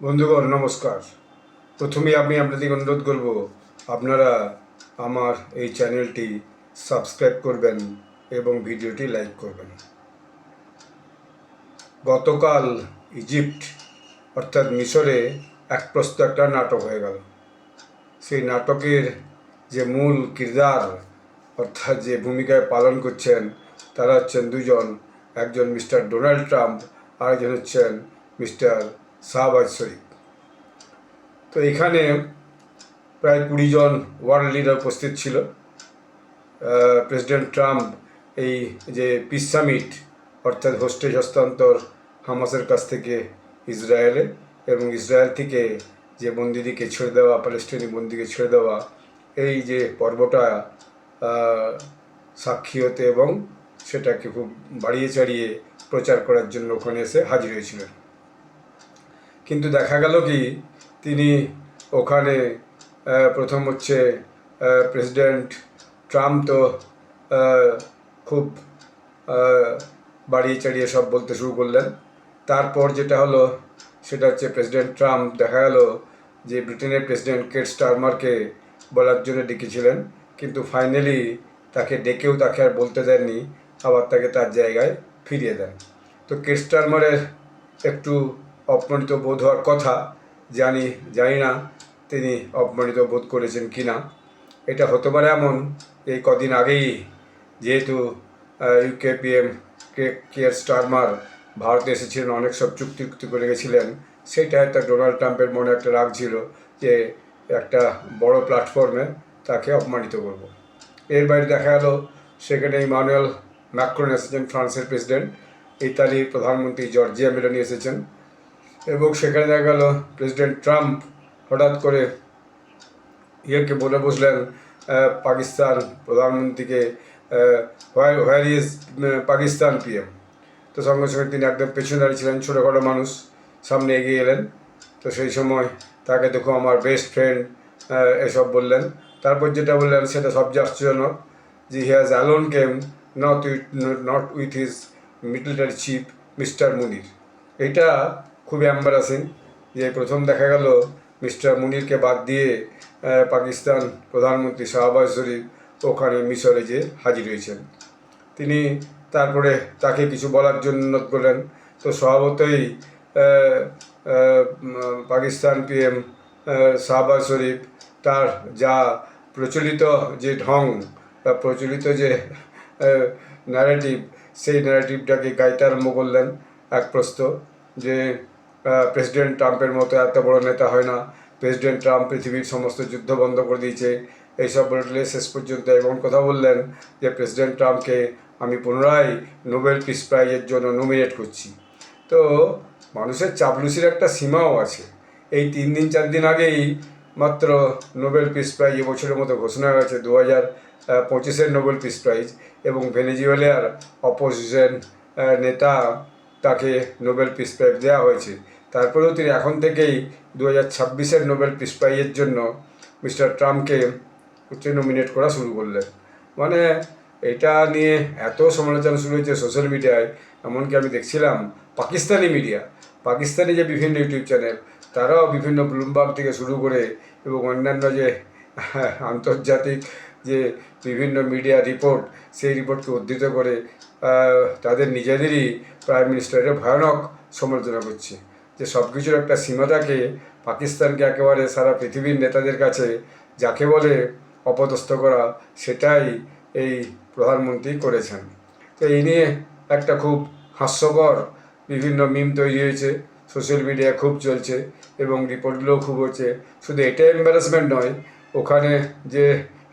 বন্ধুগণ নমস্কার। প্রথমেই আমি আপনাদের অনুরোধ করব আপনারা আমার এই চ্যানেলটি সাবস্ক্রাইব করবেন এবং ভিডিওটি লাইক করবেন। গতকাল ইজিপ্ট অর্থাৎ মিশরে একটা নাটক হয়ে গেল। সেই নাটকের যে মূল কিরদার অর্থাৎ যে ভূমিকায় পালন করছেন তারা হচ্ছেন দুজন, একজন মিস্টার ডোনাল্ড ট্রাম্প আর একজন হচ্ছেন মিস্টার শাহবাজ শরীফ। তো এখানে প্রায় 20 জন ওয়ার্ল্ড লিডার উপস্থিত ছিল। প্রেসিডেন্ট ট্রাম্প এই যে পিস সামিট অর্থাৎ হোস্টেজ হস্তান্তর হামাসের কাছ থেকে ইসরায়েলে এবং ইসরায়েল থেকে যে বন্দিদিকে ছেড়ে দেওয়া, প্যালেস্টাইনি বন্দিকে ছেড়ে দেওয়া, এই যে পর্বটা সাক্ষী হতে এবং সেটাকে খুব বাড়িয়ে চাড়িয়ে প্রচার করার জন্য ওখানে এসে হাজির হয়েছিলেন। কিন্তু দেখা গেল কি তিনি ওখানে প্রথম হচ্ছে প্রেসিডেন্ট ট্রাম্প তো খুব বাড়িয়ে চাড়িয়ে সব বলতে শুরু করলেন। তারপর যেটা হলো সেটা হচ্ছে প্রেসিডেন্ট ট্রাম্প দেখা গেল যে ব্রিটেনের প্রেসিডেন্ট কের স্টারমারকে বলার জন্য ডেকেছিলেন, কিন্তু ফাইনালি তাকে ডেকেও তাকে আর বলতে দেননি, আবার তাকে তার জায়গায় ফিরিয়ে দেন। তো কের স্টারমারের একটু অপমানিত বোধ হওয়ার কথা, জানি না তিনি অপমানিত বোধ করেছেন কি না। এটা হতে পারে এমন এই কদিন আগেই যেহেতু ইউকে পিএম কেয়ার স্টারমার ভারতে এসেছিলেন, অনেক সব চুক্তি করে গেছিলেন, সেটা একটা ডোনাল্ড ট্রাম্পের মনে একটা রাগ ছিল যে একটা বড় প্ল্যাটফর্মে তাকে অপমানিত করব। এর বাইরে দেখা গেল সেখানে ইমানুয়েল ম্যাক্রন এসেছেন, ফ্রান্সের প্রেসিডেন্ট, ইতালির প্রধানমন্ত্রী জর্জিয়া মেলোনি এসেছেন, এবং সেখানে দেখা গেল প্রেসিডেন্ট ট্রাম্প হঠাৎ করে ইয়েকে বলে বসলেন পাকিস্তান প্রধানমন্ত্রীকে, হোয়ার ইজ পাকিস্তান পিএম। তো সঙ্গে সঙ্গে তিনি একদম পেছনে দাঁড়িয়েছিলেন, ছোটোখাটো মানুষ, সামনে এগিয়ে এলেন। তো সেই সময় তাকে দেখো আমার বেস্ট ফ্রেন্ড এসব বললেন। তারপর যেটা বললেন সেটা সবচেয়ে আশ্চর্যজনক, যে he has alone came not with his military chief mister Munir. এটা খুবই অ্যাম্বারাসিং যে প্রথম দেখা গেল মিস্টার মুনিরকে বাদ দিয়ে পাকিস্তান প্রধানমন্ত্রী শাহবাজ শরীফ ওখানে মিশরে যে হাজির হয়েছেন। তিনি তারপরে তাকে কিছু বলার জন্য অনুরোধ করলেন। তো স্বভাবতই পাকিস্তান পিএম শাহবাজ শরীফ তার যা প্রচলিত যে ঢং বা প্রচলিত যে ন্যারেটিভ, সেই ন্যারেটিভটাকে গাইতে আরম্ভ করলেন এক প্রস্ত, যে প্রেসিডেন্ট ট্রাম্পের মতো এত বড় নেতা হয় না, প্রেসিডেন্ট ট্রাম্প পৃথিবীর সমস্ত যুদ্ধ বন্ধ করে দিয়েছে, এইসব বললে শেষ পর্যন্ত এমন কথা বললেন যে প্রেসিডেন্ট ট্রাম্পকে আমি পুনরায় নোবেল পিস প্রাইজের জন্য নমিনেট করছি। তো মানুষের চাপলুসির একটা সীমাও আছে। এই 3-4 দিন আগেই মাত্র নোবেল পিস প্রাইজ এবছরের মতো ঘোষণা হয়েছে, 2025-এর নোবেল পিস প্রাইজ, এবং ভেনেজুয়েলার অপোজিশন নেতা তাকে নোবেল পিস প্রাইজ দেওয়া হয়েছে। তারপরেও তিনি এখন থেকেই 2026-এর নোবেল পিস প্রাইজের জন্য মিস্টার ট্রাম্পকে নমিনেট করা শুরু করলেন। মানে এটা নিয়ে এত সমালোচনা শুরু হয়েছে সোশ্যাল মিডিয়ায়, এমনকি আমি দেখছিলাম পাকিস্তানি যে বিভিন্ন ইউটিউব চ্যানেল, তারাও বিভিন্ন ব্লুমবার্গ থেকে শুরু করে এবং অন্যান্য যে আন্তর্জাতিক যে বিভিন্ন মিডিয়া রিপোর্ট, সেই রিপোর্টকে উদ্ধৃত করে তাদের নিজেদেরই প্রাইম মিনিস্টারের ভয়ানক সমালোচনা করছে, যে সব কিছুর একটা সীমা থাকে। পাকিস্তানকে একেবারে সারা পৃথিবীর নেতাদের কাছে যাকে বলে অপদস্থ করা, সেটাই এই প্রধানমন্ত্রী করেছেন। তো এই নিয়ে একটা খুব হাস্যকর বিভিন্ন মিম তৈরি হয়েছে, সোশ্যাল মিডিয়ায় খুব চলছে এবং রিপোর্টগুলোও খুব হচ্ছে। শুধু এটা এম্বারাসমেন্ট নয়, ওখানে যে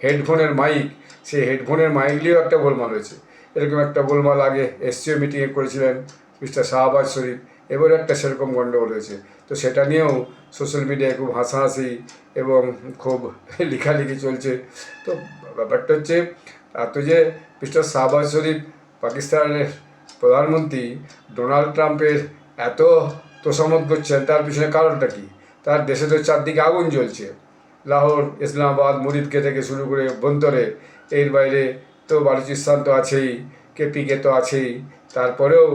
হেডফোনের মাইক, সেই হেডফোনের মাইকগুলিও একটা গোলমাল হয়েছে। এরকম একটা গোলমাল আগে এসসিও মিটিংয়ে করেছিলেন মিস্টার শাহবাজ শরীফ, এবারও একটা সেরকম গণ্ডগোল হয়েছে। তো সেটা নিয়েও সোশ্যাল মিডিয়ায় খুব হাসাহাসি এবং খুব লেখালেখি চলছে। তো ব্যাপারটা হচ্ছে এত যে মিস্টার শাহবাজ শরীফ পাকিস্তানের প্রধানমন্ত্রী ডোনাল্ড ট্রাম্পের এত তোষামত করছেন, তার পিছনে কারণটা কি? তার দেশে তো চারদিকে আগুন জ্বলছে, লাহোর, ইসলামাবাদ, মুরিদকে থেকে শুরু করে অভ্যন্তরে, এর বাইরে তো বালুচিস্তান তো আছেই, কেপিকে তো আছেই। তারপরেও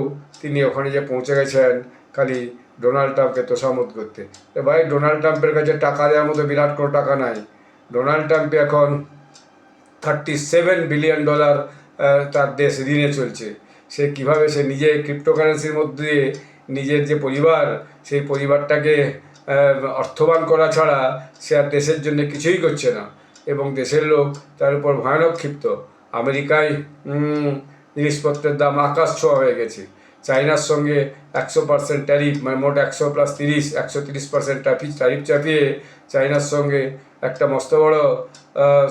তিনি ওখানে যে পৌঁছে গেছেন খালি ডোনাল্ড ট্রাম্পকে তোষামত করতে। ভাই, ডোনাল্ড ট্রাম্পের কাছে টাকা দেওয়ার মতো বিরাট কোনো টাকা নাই। ডোনাল্ড ট্রাম্পে এখন $37 বিলিয়ন তার দেশ ঋণে চলছে। সে কিভাবে সে নিজে ক্রিপ্টোকারেন্সির মধ্যে দিয়ে নিজের যে পরিবার, সেই পরিবারটাকে অর্থবান করা ছাড়া সে আর দেশের জন্য কিছুই করছে না, এবং দেশের লোক তার উপর ভয়ানক ক্ষিপ্ত। আমেরিকায় জিনিসপত্রের দাম আকাশ ছোঁয়া হয়ে গেছে। চায়নার সঙ্গে 100% ট্যারিফ, মানে মোট 130% ট্যারিফ চাপিয়ে চায়নার সঙ্গে একটা মস্ত বড়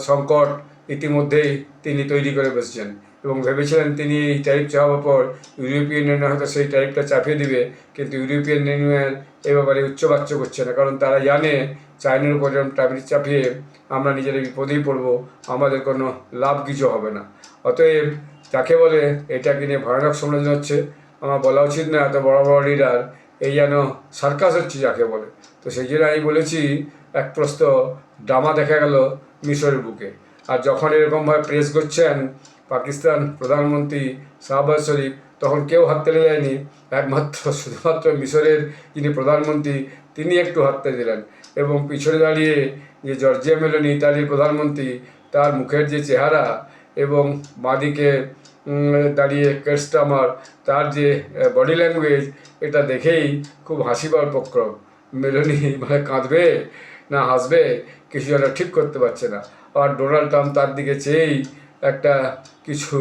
সংকট ইতিমধ্যেই তিনি তৈরি করে বসছেন, এবং ভেবেছিলেন তিনি এই ট্যারিফ চাপার পর ইউরোপিয়ান ইউনিয়ন হয়তো সেই ট্যারিফটা চাপিয়ে দিবে, কিন্তু ইউরোপিয়ান ইউনিয়ন এ ব্যাপারে উচ্চবাচ্য করছে না, কারণ তারা জানে চায়নার উপর যেমন ট্যারিফ চাপিয়ে আমরা নিজেরা বিপদেই পড়বো, আমাদের কোনো লাভ কিছু হবে না। অতএব যাকে বলে এটাকে নিয়ে ভয়ানক সমালোচনা হচ্ছে। আমার বলা উচিত না, এত বড় বড় লিডার এই যেন সার্কাস হচ্ছে যাকে বলে। তো সেই জন্য আমি বলেছি, এক প্রস্ত ড্রামা দেখা গেল মিশরের বুকে। আর যখন এরকমভাবে প্রেস করছেন পাকিস্তান প্রধানমন্ত্রী শাহবাজ শরীফ, তখন কেউ হাত তুলে দেয়নি, শুধুমাত্র মিশরের যিনি প্রধানমন্ত্রী তিনি একটু হাত তুলে দিলেন, এবং পিছনে দাঁড়িয়ে যে জর্জিয়া মেলোনি ইতালির প্রধানমন্ত্রী, তার মুখের যে চেহারা এবং বাঁদিকে দাঁড়িয়ে কের স্টারমার, তার যে বডি ল্যাঙ্গুয়েজ, এটা দেখেই খুব হাসিবার উপক্রম। মেলোনি মানে কাঁদবে না হাসবে কিছু যেন ঠিক করতে পারছে না, আর ডোনাল্ড ট্রাম্প তার দিকে চেয়েই একটা কিছু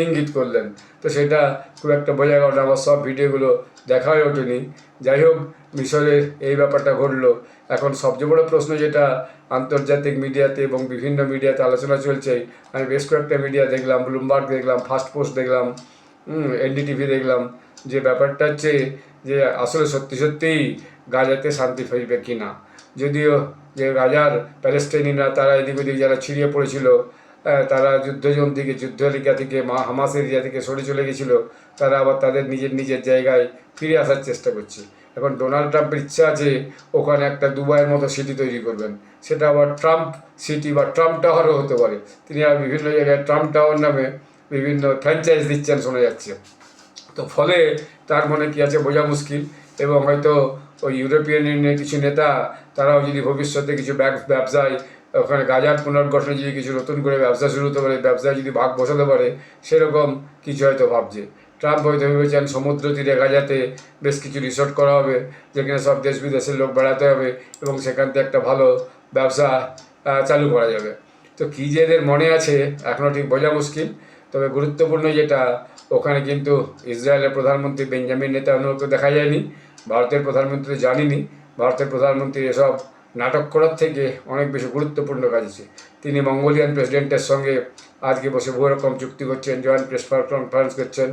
ইঙ্গিত করলেন। তো সেটা খুব একটা বোঝা গেল না, আমার সব ভিডিওগুলো দেখা হয়ে ওঠেনি। যাই হোক, মিশরের এই ব্যাপারটা ঘটলো। এখন সবচেয়ে বড় প্রশ্ন যেটা আন্তর্জাতিক মিডিয়াতে এবং বিভিন্ন মিডিয়াতে আলোচনা চলছে, আমি বেশ কয়েকটা মিডিয়া দেখলাম, ব্লুমবার্গ দেখলাম, ফার্স্ট পোস্ট দেখলাম, এনডিটিভি দেখলাম, যে ব্যাপারটা হচ্ছে যে আসলে সত্যি সত্যিই গাজাতে শান্তি ফিরবে কি না। যদিও যে গাজার প্যালেস্টাইনিরা তারা এদিক ওদিক যারা ছিড়িয়ে পড়েছিল, তারা যুদ্ধজোন থেকে, যুদ্ধ এলাকা থেকে, হামাস এরিয়া থেকে সরে চলে গেছিল, তারা আবার তাদের নিজের নিজের জায়গায় ফিরে আসার চেষ্টা করছে। এখন ডোনাল্ড ট্রাম্পের ইচ্ছা আছে ওখানে একটা দুবাইয়ের মতো সিটি তৈরি করবেন, সেটা আবার ট্রাম্প সিটি বা ট্রাম্প টাওয়ারও হতে পারে। তিনি আর বিভিন্ন জায়গায় ট্রাম্প টাওয়ার নামে বিভিন্ন ফ্র্যাঞ্চাইজ দিচ্ছেন শোনা যাচ্ছে। তো ফলে তার মনে কী আছে বোঝা মুশকিল, এবং হয়তো ওই ইউরোপিয়ান ইউনিয়নের কিছু নেতা তারাও যদি ভবিষ্যতে কিছু ব্যবসায় ওখানে গাজার পুনর্গঠনে যদি কিছু নতুন করে ব্যবসা শুরু হতে পারে, ব্যবসায় যদি ভাগ বসাতে পারে, সেরকম কিছু হয়তো ভাবছে। ট্রাম্প হয়তো ভেবেছেন সমুদ্র তীরে গাজাতে বেশ কিছু রিসোর্ট করা হবে, যেখানে সব দেশ বিদেশের লোক বেড়াতে হবে, এবং সেখান থেকে একটা ভালো ব্যবসা চালু করা যাবে। তো কী যে এদের মনে আছে এখনও ঠিক বোঝা মুশকিল। তবে গুরুত্বপূর্ণ যেটা, ওখানে কিন্তু ইসরায়েলের প্রধানমন্ত্রী বেঞ্জামিন নেতানিয়াহুকে দেখা যায়নি, ভারতের প্রধানমন্ত্রী জানিনি। ভারতের প্রধানমন্ত্রী এসব নাটক করার থেকে অনেক বেশি গুরুত্বপূর্ণ কাজ আছে। তিনি মঙ্গোলিয়ান প্রেসিডেন্টের সঙ্গে আজকে বসে বহু রকম চুক্তি করছেন, জয়েন্ট প্রেস কনফারেন্স করছেন।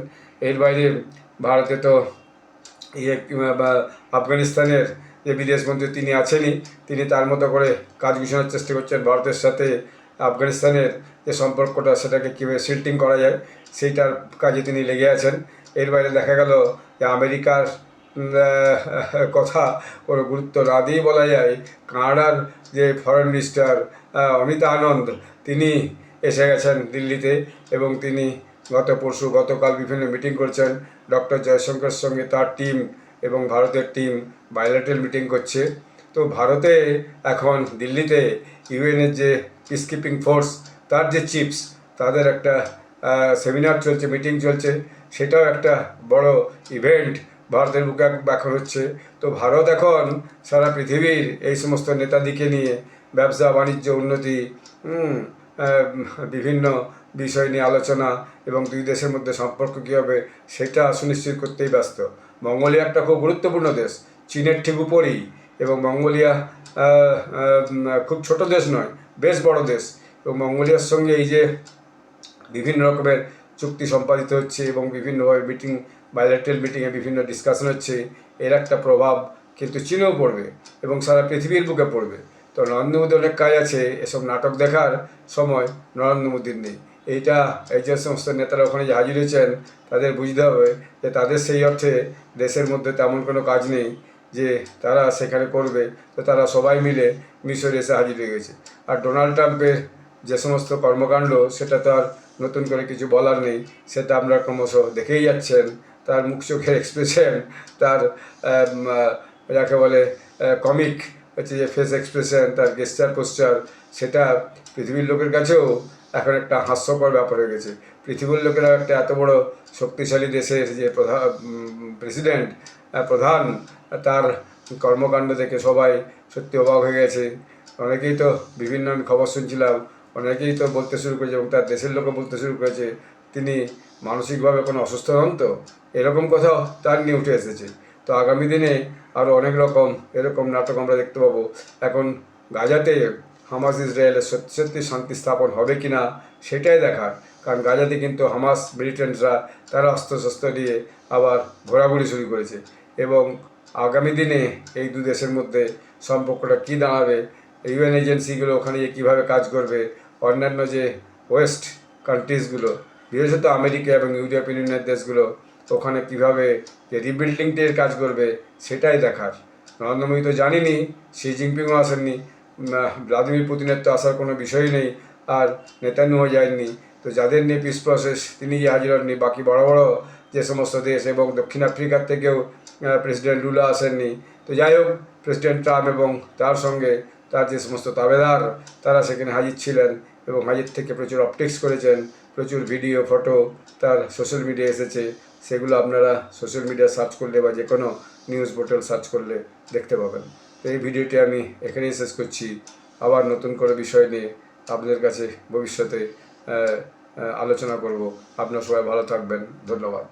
এর বাইরে ভারতে তো বা আফগানিস্তানের যে বিদেশমন্ত্রী তিনি আছেনই, তিনি তার মতো করে কাজ গুছানোর চেষ্টা করছেন। ভারতের সাথে আফগানিস্তানের যে সম্পর্কটা, সেটাকে কীভাবে শিল্টিং করা যায় সেইটার কাজে তিনি লেগে আছেন। এর বাইরে দেখা গেল যে আমেরিকার কথা কোনো গুরুত্ব না দিয়েই বলা যায়, কানাডার যে ফরেন মিনিস্টার অমিতা আনন্দ, তিনি এসে গেছেন দিল্লিতে, এবং তিনি গতকাল বিভিন্ন মিটিং করছেন। ডক্টর জয়শঙ্করের সঙ্গে তার টিম এবং ভারতের টিম বাইলেটারাল মিটিং করছে। তো ভারতে এখন দিল্লিতে ইউএনের যে পিসকিপিং ফোর্স, তার যে চিফস, তাদের একটা সেমিনার চলছে, মিটিং চলছে। সেটাও একটা বড় ইভেন্ট ভারতের বুকে এখন হচ্ছে। তো ভারত এখন সারা পৃথিবীর এই সমস্ত নেতাদিকে নিয়ে ব্যবসা বাণিজ্য উন্নতি, বিভিন্ন বিষয় নিয়ে আলোচনা, এবং দুই দেশের মধ্যে সম্পর্ক কী হবে সেটা সুনিশ্চিত করতেই ব্যস্ত। মঙ্গোলিয়া একটা খুব গুরুত্বপূর্ণ দেশ, চীনের ঠিক উপরেই, এবং মঙ্গোলিয়া খুব ছোট দেশ নয়, বেশ বড় দেশ। এবং মঙ্গোলিয়ার সঙ্গে এই যে বিভিন্ন রকমের চুক্তি সম্পাদিত হচ্ছে এবং বিভিন্নভাবে বাইলেটারাল মিটিংয়ে বিভিন্ন ডিসকাশন হচ্ছে, এর একটা প্রভাব কিন্তু চীনেও পড়বে এবং সারা পৃথিবীর বুকে পড়বে। তো নরেন্দ্র মোদীর অনেক কাজ আছে, এসব নাটক দেখার সময় নরেন্দ্র মোদীর নেই। এই যে সমস্ত নেতারা ওখানে যে হাজির হয়েছেন, তাদের বুঝতে হবে যে তাদের সেই অর্থে দেশের মধ্যে তেমন কোনো কাজ নেই যে তারা সেখানে করবে। তো তারা সবাই মিলে মিশরে এসে হাজির হয়ে গেছে। আর ডোনাল্ড ট্রাম্পের যে সমস্ত কর্মকাণ্ড, সেটা তো আর নতুন করে কিছু বলার নেই, সেটা আমরা ক্রমশ দেখেই যাচ্ছেন তার মুখ চোখের এক্সপ্রেশন, তার যাকে বলে কমিক হচ্ছে যে ফেস এক্সপ্রেশন, তার গেস্টার পোস্টার, সেটা পৃথিবীর লোকের কাছেও এখন একটা হাস্যকর ব্যাপার হয়ে গেছে। পৃথিবীর লোকেরা একটা এত বড় শক্তিশালী দেশের যে প্রেসিডেন্ট, প্রধান, তার কর্মকাণ্ড দেখে সবাই সত্যি অবাক হয়ে গেছে। অনেকেই তো বিভিন্ন আমি খবর শুনছিলাম, অনেকেই তো বলতে শুরু করেছে এবং তার দেশের লোকও বলতে শুরু করেছে তিনি মানসিকভাবে কোনো অসুস্থ হন তো, এরকম কথাও তার নিয়ে উঠে এসেছে। তো আগামী দিনে আরও অনেক রকম এরকম নাটক আমরা দেখতে পাবো। এখন গাজাতে হামাস ইসরায়েলের সত্যি সত্যি শান্তি স্থাপন হবে কি না সেটাই দেখার, কারণ গাজাতে কিন্তু হামাস মিলিটেন্টরা তারা অস্ত্রশস্ত্র নিয়ে আবার ঘোরাঘুরি শুরু করেছে এবং আগামী দিনে এই দু দেশের মধ্যে সম্পর্কটা কী দাঁড়াবে, ইউএন এজেন্সিগুলো ওখানে গিয়ে কীভাবে কাজ করবে, অন্যান্য যে ওয়েস্ট কান্ট্রিজগুলো বিশেষত আমেরিকা এবং ইউরোপিয়ান ইউনিয়নের দেশগুলো ওখানে কীভাবে যে রিবিল্ডিংটির কাজ করবে সেটাই দেখার। নরেন্দ্র মোদী তো জানিনি, শি জিনপিংও আসেননি, ভ্লাদিমির পুতিনের তো আসার কোনো বিষয়ই নেই, আর নেতানিয়াহু যায়নি। তো যাদের নিয়ে পিস প্রসেস তিনি যে হাজির হননি, বাকি বড় বড় যে সমস্ত দেশ এবং দক্ষিণ আফ্রিকার থেকেও প্রেসিডেন্ট লুলা আসেননি। তো যাই হোক, প্রেসিডেন্ট ট্রাম্প এবং তার সঙ্গে তার যে সমস্ত তাবেদার তারা সেখানে হাজির ছিলেন এবং হাজির থেকে প্রচুর অপটিক্স করেছেন, প্রচুর ভিডিও ফটো তার সোশ্যাল মিডিয়া এসেছে, সেগুলো আপনারা সোশ্যাল মিডিয়া সার্চ করলে বা যে কোনো নিউজ পোর্টাল সার্চ করলে দেখতে পাবেন। তো এই ভিডিওটি আমি এখানেই শেষ করছি। আবার নতুন করে বিষয় নিয়ে আপনাদের কাছে ভবিষ্যতে আলোচনা করব। আপনারা সবাই ভালো থাকবেন। ধন্যবাদ।